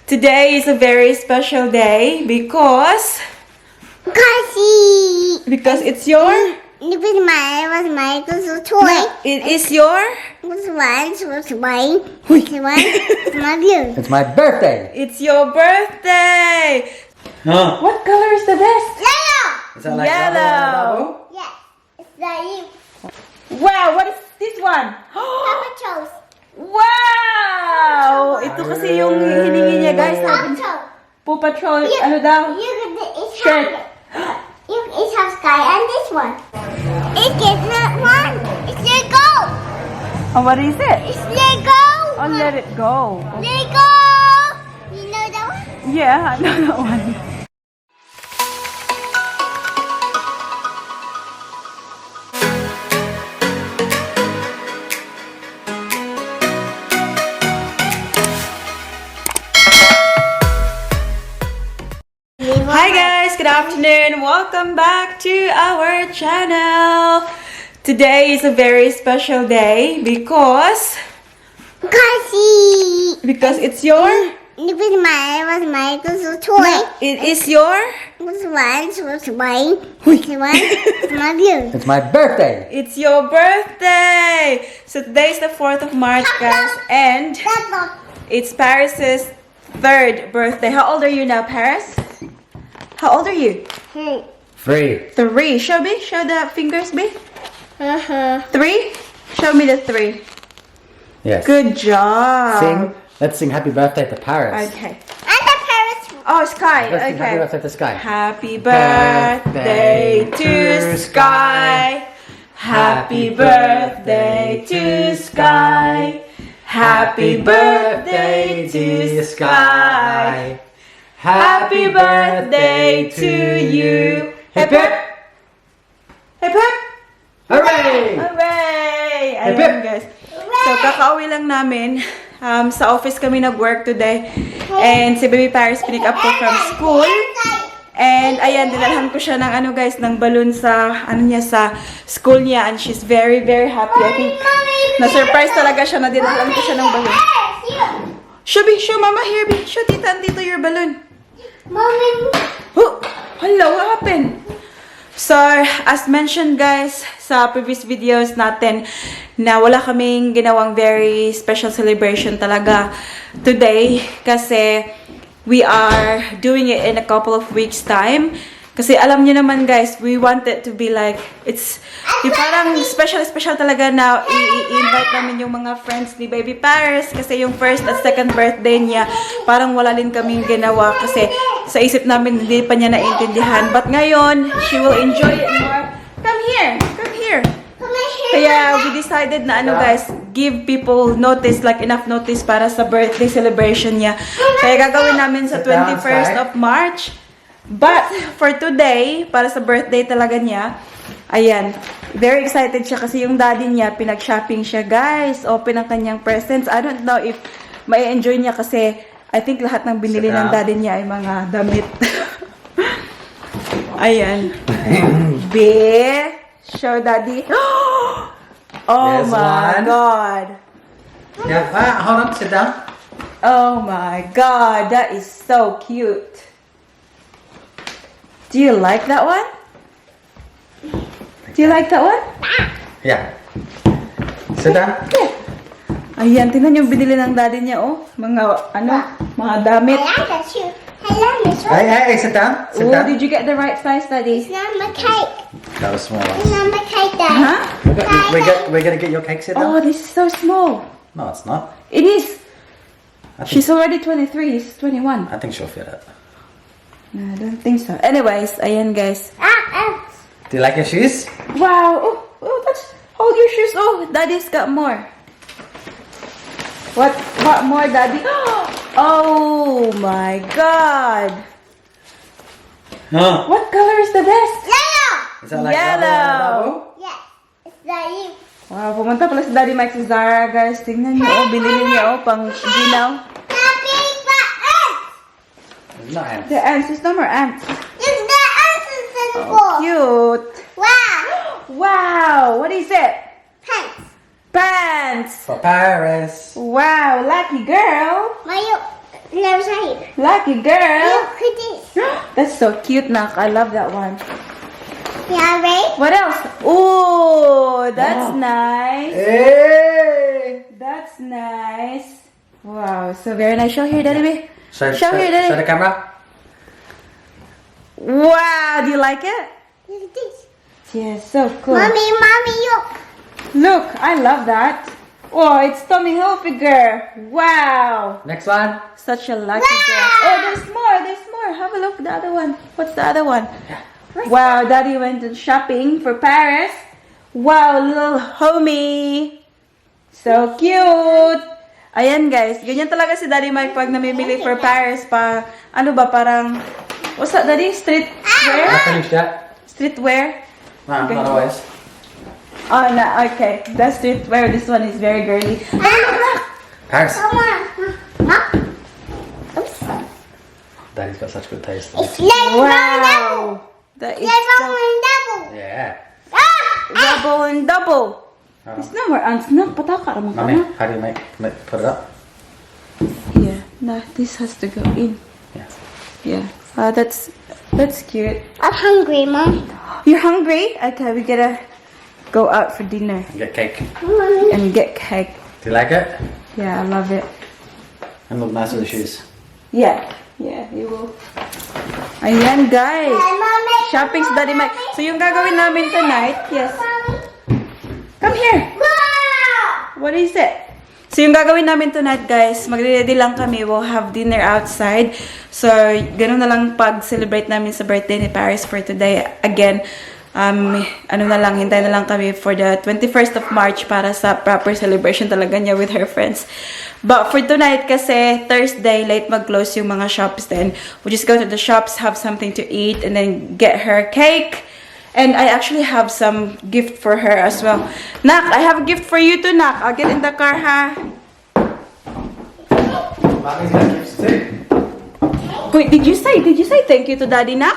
Today is a very special day because it's your It was my toy. no, it is your Was mine. It's my view. It's my birthday. it's your birthday. Huh? What color is the best? Yellow. Is that like Yellow. Yes. It's like Wow, what is this one? Papa chose. Wow! Ito kasi yung hiningi niya, guys. Papa Sabi, chose. Paw Patrol, ano daw? It's Shirt. It's half sky and this one. It gets that one. It's Lego. Oh, what is it? It's Lego. Oh, let it go. Lego. You know that one? Yeah, I know that one. Hi guys, good afternoon. Welcome back to our channel. Today is a very special day because it's your It was my toy. no, it is your Was mine. It's my view. It's my birthday. it's your birthday. So today is the 4th of March, guys, and That's not. it's Paris's 3rd birthday. How old are you now, Paris? How old are you? Free. 3. Show me. Show the fingers, me. 3. Show me the 3. Yes. Good job. Sing. Let's sing happy birthday to Paris. Okay. And the parrots. Oh, Sky. Let's sing happy Okay. birthday to Sky. Happy birthday to Sky. Happy birthday to Sky. Happy birthday to Sky. Happy birthday to you. Hip hip. Hip hip. Hooray! Hooray! Hip, Ayan hip. guys. So kakauwi lang namin. Sa office kami nag-work today. And si Baby Paris pinick up ko from school. And ayan, dinalhan ko siya ng ano guys, ng balloon sa sa school niya, and she's very happy. I think na-surprise talaga siya na dinalhan ko siya ng balloon. Show mama here, be. Show tita and tito your balloon. Mommy. Oh, hello, what happened? So, as mentioned guys, sa previous videos natin, na wala kaming ginawang very special celebration talaga today kasi we are doing it in a couple of weeks time. Kasi alam niyo naman guys, we want it to be like, it's yung parang special talaga na i-invite namin yung mga friends ni Baby Paris kasi yung 1st at 2nd birthday niya, parang wala din kaming ginawa kasi sa isip namin hindi pa niya naintindihan. But ngayon, she will enjoy it more. Come here. Kaya we decided na ano guys, give people notice, like enough notice para sa birthday celebration niya. Kaya gagawin namin sa 21st of March. But for today, para sa birthday talaga niya, ayan, very excited siya kasi yung daddy niya, pinag-shopping siya guys. Open ang kanyang presents. I don't know if may enjoy niya kasi I think lahat ng binili ng daddy niya ay mga damit. Ayan. Be, show daddy. Oh There's my one. God. Yeah. Hold on. Sit down. Oh my God, that is so cute. Do you like that one? Do you like that one? Yeah. Sit down. Yeah. Ayan, tingnan yung binili ng daddy niya, oh. Mga, mga damit. I like that too. Hello, Miss. Hey, sit down. Sit Oh, down. did you get the right size, daddy? It's not my cake. That was small. It's not my cake, Dad. Huh? We're gonna get your cake. Sit Oh, down. this is so small. No, it's not. It is. I think, She's already 23. He's 21. I think she'll fit it. No, I don't think so. Anyways, ayan, guys. Do you like your shoes? Wow. Oh, that's... Hold your shoes. Oh, daddy's got more. What more, daddy? Oh my God. Huh? What color is the best? Yellow. Is that like Yellow. Yes. It's like you. Wow, pumunta pala si Daddy Mike sa Zara, guys. Tingnan niyo, oh, binili niya, oh, pang ginaw. Happy birthday. There's no ants. The ants, there's no more ants. It's the answer symbol. Oh, cute. Wow. Wow, what is it? Pants. Pants. For Paris. Wow, lucky girl. Mayo. Left side. Lucky girl. Look at this. That's so cute, Nak. I love that one. Yeah, right? What else? Oh, that's Wow. nice. Hey! That's nice. Wow, so very nice. Show here, Daddy. Show here, Daddy. Show the camera. Wow, do you like it? Look at this. Yes, so cool. Mommy, look. Look, I love that. Oh, it's Tommy Hilfiger. Wow. Next one. Such a lucky girl. Oh, there's more. There's more. Have a look at the other one. What's the other one? Wow, Daddy went to shopping for Paris. Wow, little homie. So cute. Ayan guys, ganyan talaga si Daddy Mike pag namimili for Paris pa, ano ba, parang, what's that, Daddy? Streetwear? Not finished yet. Streetwear? No, Okay. not always. Oh, no, okay. The streetwear, this one is very girly. Paris. Come on. Mom. Oops. Daddy's got such good taste. It's like double. Wow. That is Like so double. Yeah. double and double. Oh. It's not more unsnap, pataka naman ka Mommy, na. how do you put it up? Yeah, nah, this has to go in. Yeah. Yeah. That's cute. I'm hungry, Mom. You're hungry? Okay, we gotta go out for dinner Get cake. Mommy. and get cake. Do you like it? Yeah, I love it. And look nice with the shoes. Yeah, you will. Ayan, guys. Mommy. Shopping sa Daddy Mike. So, yung gagawin namin tonight, yes. Mommy. Come here. Wow. What is it? So, yung gagawin namin tonight, guys, magre-ready lang kami. We'll have dinner outside. So, ganun na lang pag-celebrate namin sa birthday ni Paris for today. Again, ano na lang, hintay na lang kami for the 21st of March para sa proper celebration talaga niya with her friends. But for tonight, kasi Thursday, late mag-close yung mga shops, then we'll just go to the shops, have something to eat, and then get her cake. And I actually have some gift for her as well. Nak, I have a gift for you too, Nak. I'll get in the car, ha? Mommy's got gifts too. Wait, did you say thank you to Daddy, Nak?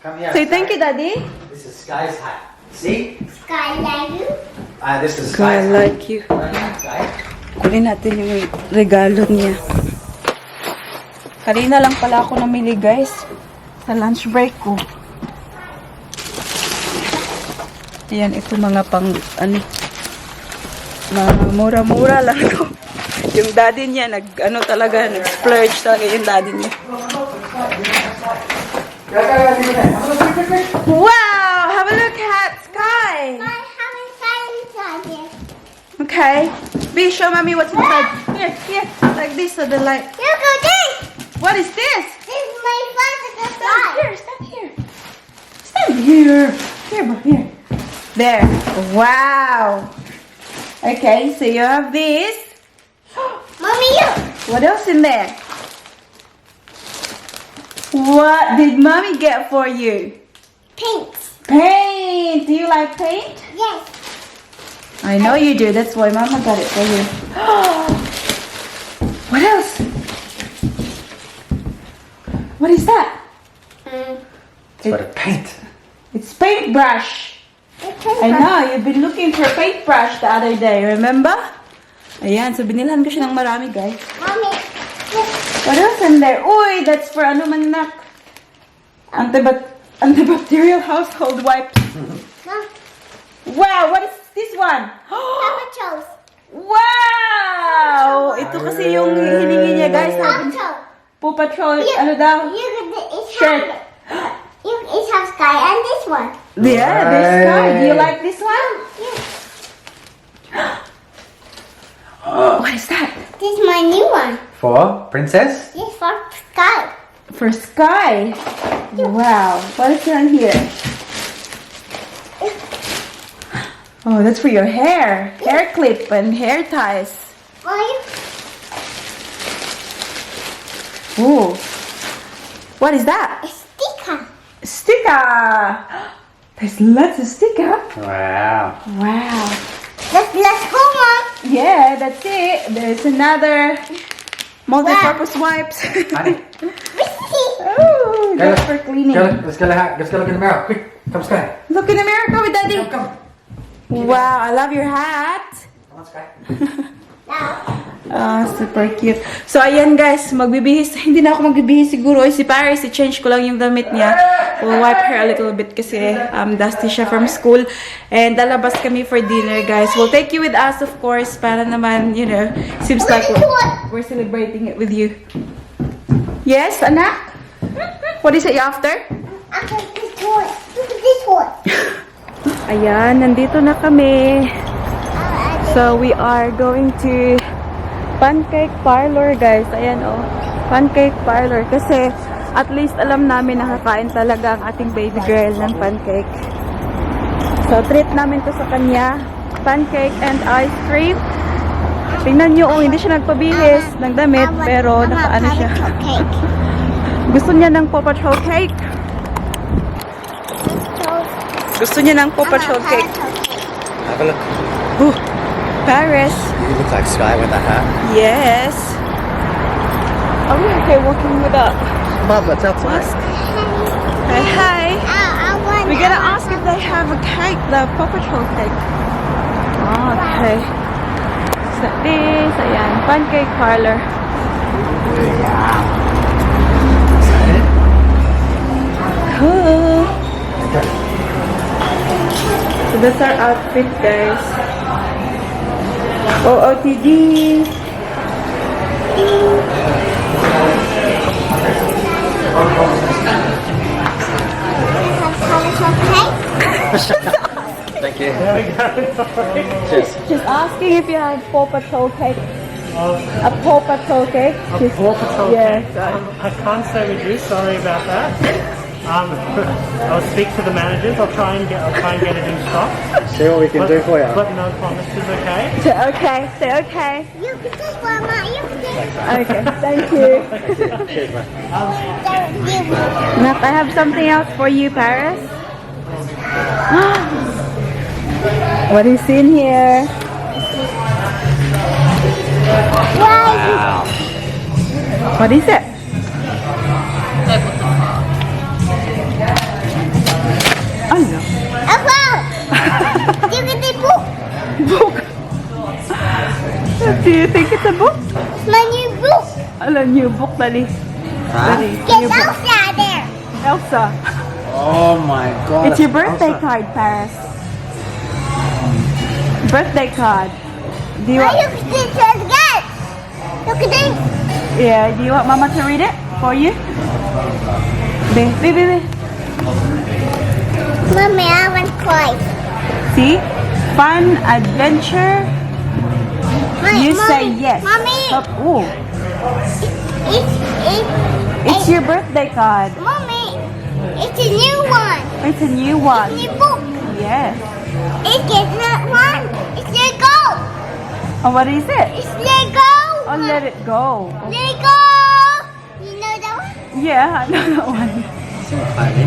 Come here. Say thank you, Daddy. This is Sky's hat. See? Sky like you. This is I Sky's hat. like you. Sky. Kunin natin yung regalo niya. Kanina lang pala ako namili, guys. Sa lunch break ko. Ayan, ito mga pang, mga mura-mura lang ito. Yung daddy niya, nag-splurge talaga yung daddy niya. Wow! Have a look at Sky! I have a sky inside here. Okay. B, show mommy what's inside. Here. Like this, so the light. Look at this. What is this? This is my father's Stand sky. here, stand here. Stand here. Here. There. Wow. Okay, so you have this. Mommy, look. What else in there? What did mommy get for you? Pinks. Paint. Do you like paint? Yes. I know you do. That's why mama got it for you. What else? What is that? It's for the paint. It's paintbrush. I know, you've been looking for a paintbrush the other day, remember? Ayan, so binilhan ko siya ng marami, guys. Mommy, look. What else in there? Uy, that's for ano man, Nak? Antibacterial household wipes. Mom, Wow, what is this one? Papa chose. Wow! Ito kasi yung hiningi niya, guys. Papa chose. Paw Patrol, ano daw? You get it's Shirt. You it has sky and this one. Yeah, this one. Do you like this one? Yeah. What is that? This is my new one. For princess? This for sky. For Sky. Wow. What is on here? Oh, that's for your hair. Hair clip and hair ties. For you. Ooh. What is that? A sticker. Sticker. There's lots of sticker. Wow. Wow. Let's go, Mom. Yeah, that's it. There's another multi-purpose wipes. Honey, Oh, Go, that's for cleaning. let's go look in the mirror. Quick, come Sky. Look in the mirror, go with Daddy. Come. Wow, I love your hat. Come on, Sky. Now, Super cute. So, ayan guys, magbibihis. Hindi na ako magbibihis siguro. Si Paris, i-change ko lang yung damit niya. We'll wipe her a little bit kasi dusty siya from school. And lalabas kami for dinner, guys. We'll take you with us, of course, para naman, you know, seems like we're celebrating it with you. Yes, anak? What is it you after? After this one. Look at this one. Ayan, nandito na kami. So, we are going to Pancake Parlor, guys. Ayan, oh. Pancake Parlor. Kasi, at least alam namin nakakain talaga ang ating baby girl ng pancake. So, treat namin to sa kanya. Pancake and ice cream. Tingnan nyo, oh, hindi siya nagpabihis ng damit, pero nakaano siya. Cake. Gusto niya ng Paw Patrol cake. Gusto niya ng Paw Patrol cake. Have a look. Ooh, Paris. You look like Sky with that hat. Yes. Are we okay walking with a Mom, that's outside. mask? Hey, hi. I want We're gonna ask if they have a cake, the Paw Patrol cake. Okay. So this, ayan, Pancake Parlor. Cool. So that's our outfit, guys. OOTD. Thank you. She's asking if you have Paw Patrol cake. A Paw Patrol cake. A Paw Patrol Yes. cake. I can't say we do. Sorry about that. I'll speak to the managers. I'll try and get it in stock. See what we can do for you. But no promises, okay? Say okay. Say okay. You can take one, Ma. You can take Okay. Thank you. Cheers, man. Look, I have something else for you, Paris. What is in here? Wow. What is it? Oh no. You can take book. Book. Do you think it's a book? My new book. A new book, Dali. Dali. Get New book. Elsa there. Elsa. Oh my God. It's your birthday card, Paris. Birthday card. Do you Oh, want? look at this again. Look at this. Yeah. Do you want Mama to read it for you? Baby. Mommy, I want toys. See? Fun adventure. You say yes. Mommy, Oh, it's your birthday card. Mommy, it's a new one. It's a new one. New book. Yes. It's that one. It's Lego. Oh, what is it? It's Lego. Oh, let it go. Lego. You know that one? Yeah, I know that one. Vale.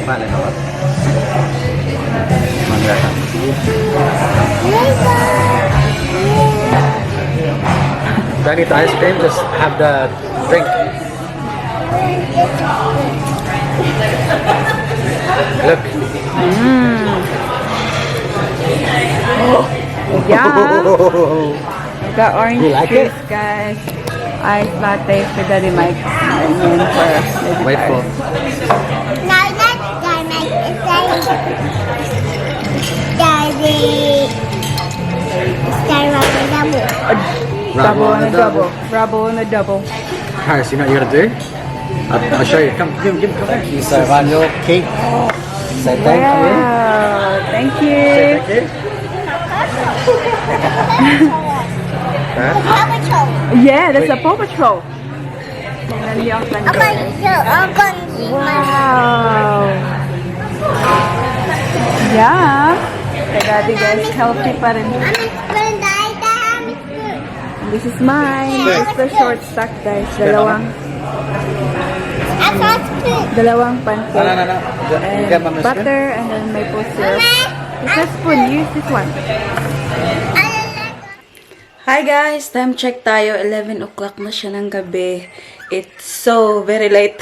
Vale, no. Lego. Don't eat the ice cream, just have the drink. Look. Yeah. We got orange You like juice, it? guys. Ice latte for Daddy Mike. And then for Baby Wait for. Paris. No, that's Daddy. It's Daddy. It's Daddy double. Double on a double. Double on a double. Paris, you know what you gotta do? I'll show you. Come, give him. Thank you so much. Your cake. Say thank you. Wow. Thank you. Thank you. Huh? Paw Patrol. Yeah, that's a Paw Patrol. Tingnan niyo ang ganda. I'm going to see my Wow. Yeah. Kay Daddy, guys, healthy pa rin. I'm going to die. This is mine. This is the short stack, guys. I got spoon. Dalawang pancake. No. And Get Mama's spoon. butter, and then maple syrup. It's a spoon. Use this one. Hi guys! Time check tayo. 11 o'clock na siya ng gabi. It's so very late.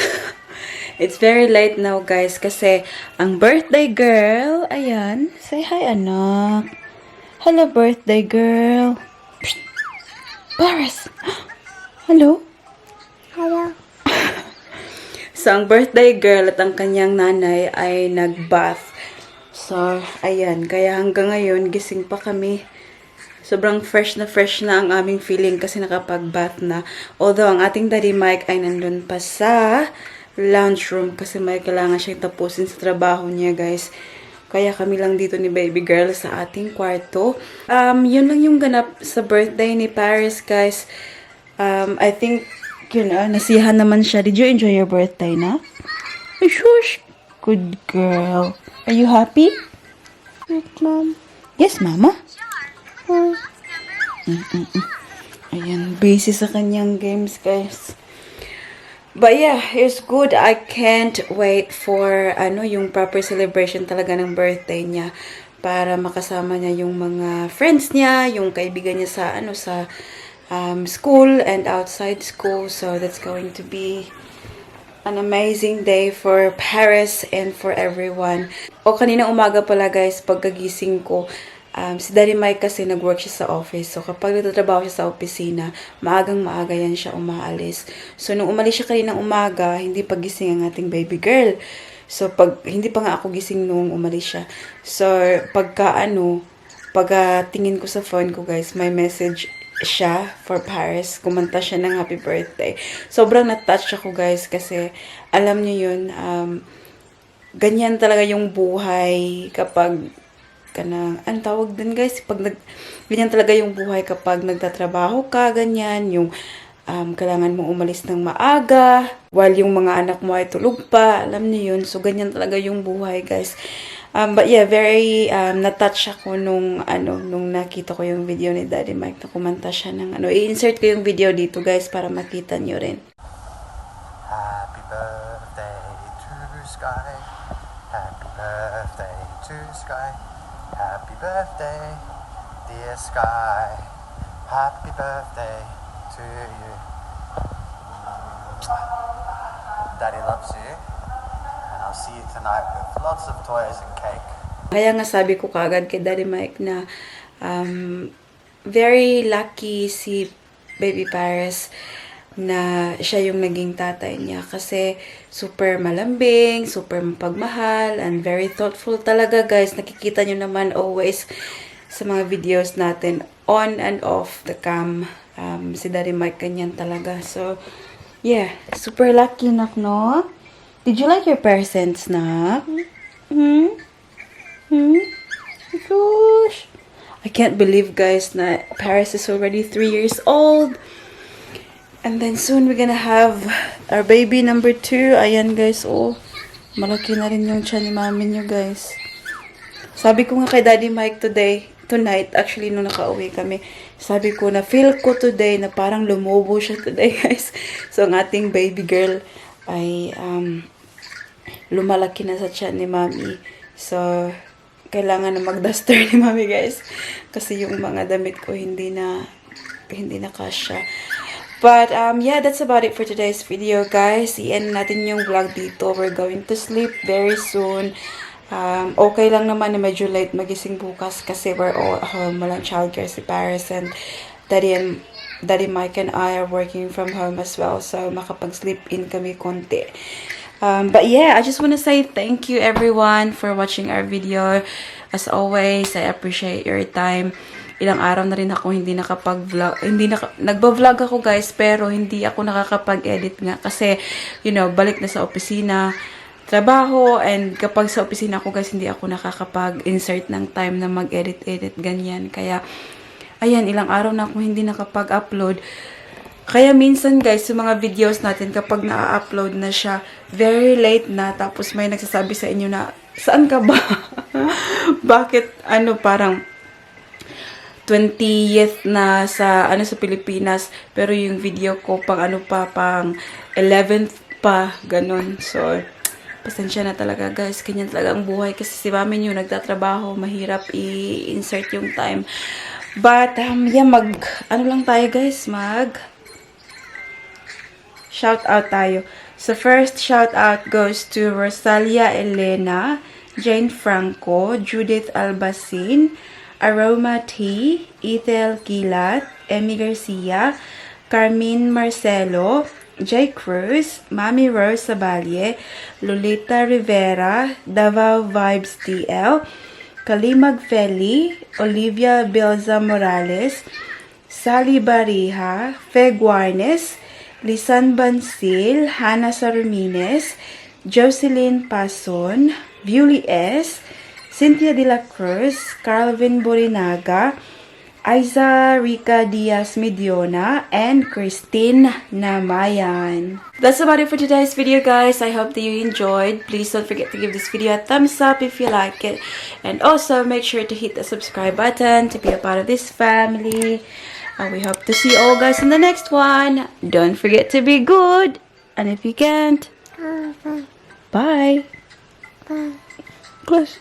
It's very late now, guys. Kasi ang birthday girl, ayan. Say hi, anak. Hello, birthday girl. Paris! Hello? Hello. So, ang birthday girl at ang kanyang nanay ay nag-bath. So, ayan. Kaya hanggang ngayon, gising pa kami. Sobrang fresh na ang aming feeling kasi nakapag-bath na. Although, ang ating Daddy Mike ay nandun pa sa lounge room kasi may kailangan siyang tapusin sa trabaho niya, guys. Kaya kami lang dito ni baby girl sa ating kwarto. Yun lang yung ganap sa birthday ni Paris, guys. I think, nasiyahan naman siya. Did you enjoy your birthday, na? Ay, shush! Good girl. Are you happy? Yes, Mom. Yes, Mama. Hmm. Ayan, busy sa kanyang games, guys. But yeah, it's good. I can't wait for yung proper celebration talaga ng birthday niya para makasama niya yung mga friends niya, yung kaibigan niya sa school and outside school. So that's going to be an amazing day for Paris and for everyone. O kanina umaga pala, guys, pagkagising ko, si Daddy Mike kasi nag-work siya sa office. So, kapag nagtatrabaho siya sa opisina, maagang-maaga yan siya umaalis. So, nung umalis siya kaninang umaga, hindi pa gising ang ating baby girl. So, hindi pa nga ako gising nung umalis siya. So, tingin ko sa phone ko, guys, may message siya for Paris. Kumanta siya ng happy birthday. Sobrang na-touch ako, guys, kasi alam niyo yun, ganyan talaga yung buhay kapag ang tawag din, guys, ganyan talaga yung buhay kapag nagtatrabaho ka, ganyan, yung kailangan mo umalis ng maaga, while yung mga anak mo ay tulog pa, alam niyo yun, so ganyan talaga yung buhay, guys. But yeah, very na-touch ako nung nakita ko yung video ni Daddy Mike na kumanta siya ng i-insert ko yung video dito, guys, para makita niyo rin. Happy birthday to Sky. Happy birthday to Sky. Happy birthday, dear Sky. Happy birthday to you. Daddy loves you. And I'll see you tonight with lots of toys and cake. Kaya nga sabi ko kagad kay Daddy Mike na very lucky si Baby Paris na siya yung naging tatay niya kasi super malambing, super mapagmahal, and very thoughtful talaga, guys. Nakikita nyo naman always sa mga videos natin on and off the cam. Si Daddy Mike ganyan talaga. So, yeah, super lucky, nak, no? Did you like your presents, nak? Gosh. I can't believe, guys, na Paris is already 3 years old. And then soon we're gonna have our baby number 2. Ayan, guys, oh. Malaki na rin yung tiyan ni mami nyo, guys. Sabi ko nga kay Daddy Mike tonight, actually nung nakauwi kami, sabi ko na feel ko today na parang lumobo siya today, guys. So, ang ating baby girl ay lumalaki na sa tiyan ni mami. So, kailangan na mag-duster ni mami, guys. Kasi yung mga damit ko hindi na kasya. But, yeah, that's about it for today's video, guys. I-end natin yung vlog dito. We're going to sleep very soon. Okay lang naman na medyo late magising bukas kasi we're all home. Walang childcare si Paris, and Daddy Mike and I are working from home as well. So, makapag-sleep in kami konti. But yeah, I just want to say thank you everyone for watching our video. As always, I appreciate your time. Ilang araw na rin ako hindi nakapag-vlog. Nagba-vlog ako, guys, pero hindi ako nakakapag-edit nga kasi, balik na sa opisina, trabaho, and kapag sa opisina ako, guys, hindi ako nakakapag-insert ng time na mag-edit, ganyan. Kaya, ayan, ilang araw na ako hindi nakapag-upload. Kaya minsan, guys, yung mga videos natin, kapag na-upload na siya, very late na, tapos may nagsasabi sa inyo na, saan ka ba? Bakit, parang 20th na sa Pilipinas, pero yung video ko pang pang 11th pa, ganun. So, pasensya na talaga, guys. Ganyan talaga ang buhay kasi si mami nyo nagtatrabaho, mahirap i-insert yung time. But, yeah, lang tayo, guys, shout out tayo. So, first shout out goes to Rosalia Elena, Jane Franco, Judith Albacin, Aroma T, Ethel Kilat, Emmy Garcia, Carmine Marcelo, Jay Cruz, Mami Rose Saballe, Lolita Rivera, Davao Vibes TL, Kalimag Feli, Olivia Belza Morales, Sally Bariha, Feg Warnes, Lisan Bansil, Hannah Sarumines, Jocelyn Pason, Viuli S, Cynthia De La Cruz, Carlvin Borinaga, Aiza Rica Diaz Mediona, and Christine Namayan. That's about it for today's video, guys. I hope that you enjoyed. Please don't forget to give this video a thumbs up if you like it. And also make sure to hit the subscribe button to be a part of this family. And we hope to see you all guys in the next one. Don't forget to be good. And if you can't, bye. Bye. Close.